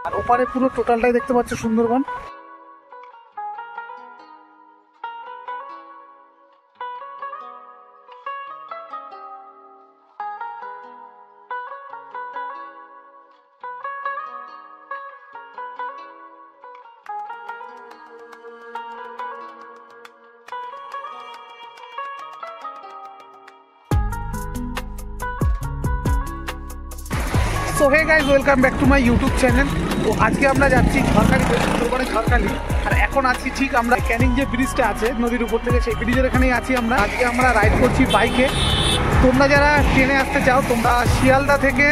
আর ওপারে পুরো টোটালটাই দেখতে পাচ্ছ Sundarban. So hey guys, welcome back to my YouTube channel. তো আজকে আমরা যাচ্ছি ঝড়খালি, সুন্দরবনে ঝড়খালি। আর এখন আছি ঠিক আমরা ক্যানিং যে ব্রিজটা আছে নদীর উপর থেকে, সেই ব্রিজের এখানেই আছি আমরা। আজকে আমরা রাইড করছি বাইকে। তোমরা যারা ট্রেনে আসতে চাও, তোমরা শিয়ালদা থেকে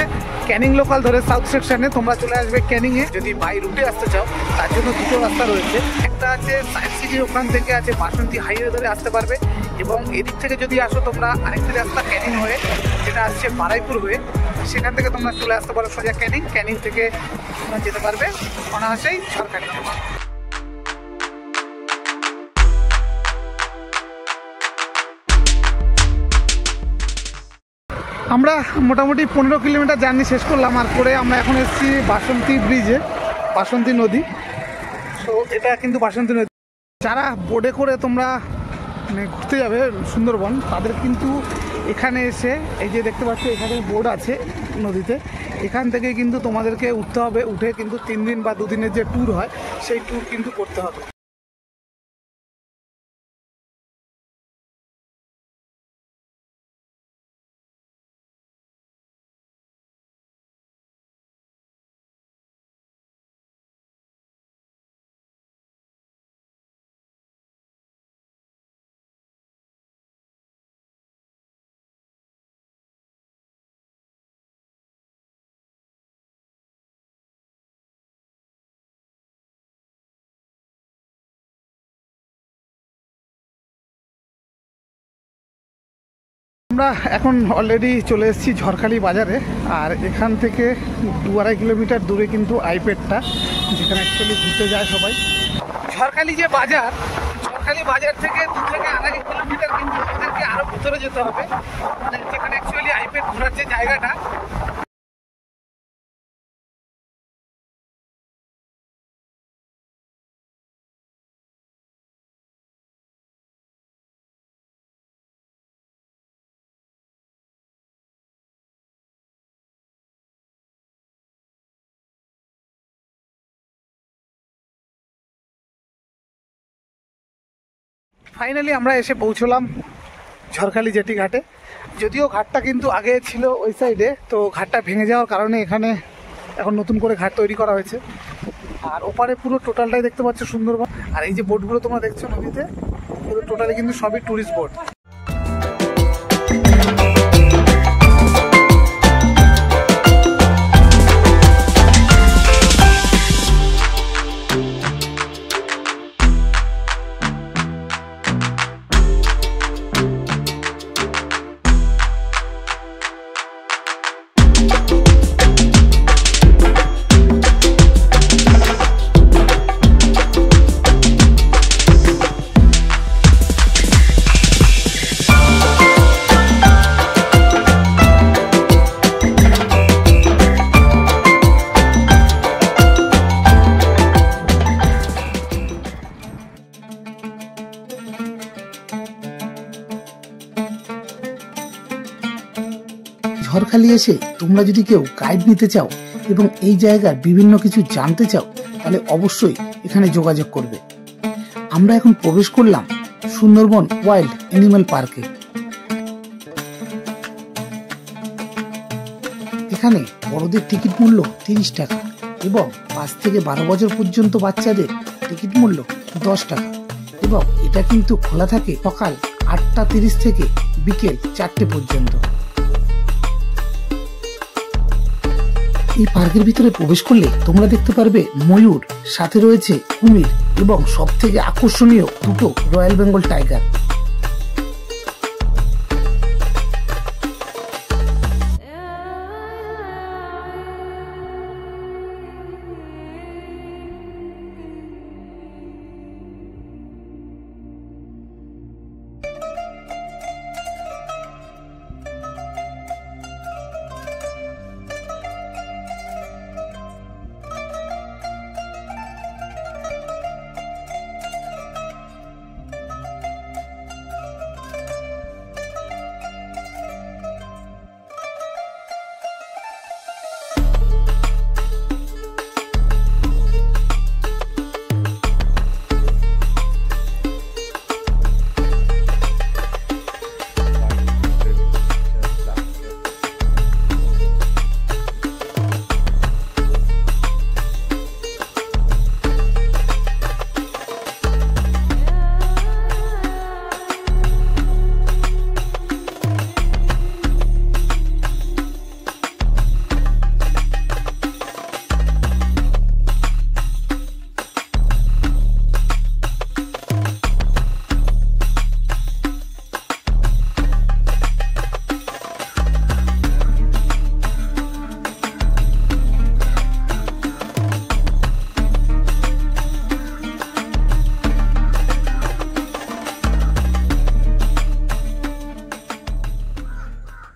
ক্যানিং লোকাল ধরে সাউথ সেকশনে তোমরা চলে আসবে ক্যানিংয়ে। যদি বাই রুটে আসতে চাও তার জন্য দুটো রাস্তা রয়েছে। একটা আছে সায়েন্স সিটির ওখান থেকে আছে বাসন্তী হাইওয়ে ধরে আসতে পারবে, এবং এদিক থেকে যদি আসো তোমরা আরেকটি রাস্তা ক্যানিং হয়ে, যেটা আসছে বারাইপুর হয়ে, সেখান থেকে তোমরা চলে আসতে পারো সোজা ক্যানিং। ক্যানিং থেকে তোমরা যেতে পারবে অনায়াসেই ঝড়খালি। আমরা মোটামুটি 15 কিলোমিটার জার্নি শেষ করলাম। আর করে আমরা এখন এসেছি বাসন্তী ব্রিজে, বাসন্তী নদী। তো এটা কিন্তু বাসন্তী নদী। যারা বোটে করে তোমরা মানে ঘুরতে যাবে সুন্দরবন, তাদের কিন্তু এখানে এসে এই যে দেখতে পাচ্ছ এখানে বোট আছে নদীতে, এখান থেকে কিন্তু তোমাদেরকে উঠতে হবে। উঠে কিন্তু 3 দিন বা 2 দিনের যে ট্যুর হয় সেই ট্যুর কিন্তু করতে হবে। আমরা এখন অলরেডি চলে এসেছি ঝড়খালি বাজারে। আর এখান থেকে 2-2.5 কিলোমিটার দূরে কিন্তু আইপ্যাডটা, যেখানে অ্যাকচুয়ালি ঘুরতে যায় সবাই। ঝড়খালি যে বাজার, ঝড়খালি বাজার থেকে 2 থেকে 2.5 কিলোমিটার কিন্তু আমাদেরকে আরও ভিতরে যেতে হবে, মানে যেখানে অ্যাকচুয়ালি আইপ্যাড ঘোরার যে জায়গাটা। ফাইনালি আমরা এসে পৌঁছলাম ঝড়খালি জেটি ঘাটে। যদিও ঘাটটা কিন্তু আগে ছিল ওই সাইডে, তো ঘাটটা ভেঙে যাওয়ার কারণে এখানে এখন নতুন করে ঘাট তৈরি করা হয়েছে। আর ওপারে পুরো টোটালটাই দেখতে পাচ্ছ সুন্দরবন। আর এই যে বোটগুলো তোমরা দেখছো নদীতে, পুরো টোটালি কিন্তু সবই ট্যুরিস্ট বোট। ঝড়খালি এসে তোমরা যদি কেউ গাইড নিতে চাও এবং এই জায়গার বিভিন্ন কিছু জানতে চাও, তাহলে অবশ্যই এখানে যোগাযোগ করবে। আমরা এখন প্রবেশ করলাম সুন্দরবন ওয়াইল্ড অ্যানিমাল পার্কে। এখানে বড়দের টিকিট মূল্য 30 টাকা এবং 5 থেকে 12 বছর পর্যন্ত বাচ্চাদের টিকিট মূল্য 10 টাকা। এবং এটা কিন্তু খোলা থাকে সকাল 8:30 থেকে বিকেল 4টে পর্যন্ত। এই পার্কের ভিতরে প্রবেশ করলে তোমরা দেখতে পারবে ময়ূর, সাথে রয়েছে কুমির এবং সব থেকে আকর্ষণীয় দুটো রয়্যাল বেঙ্গল টাইগার।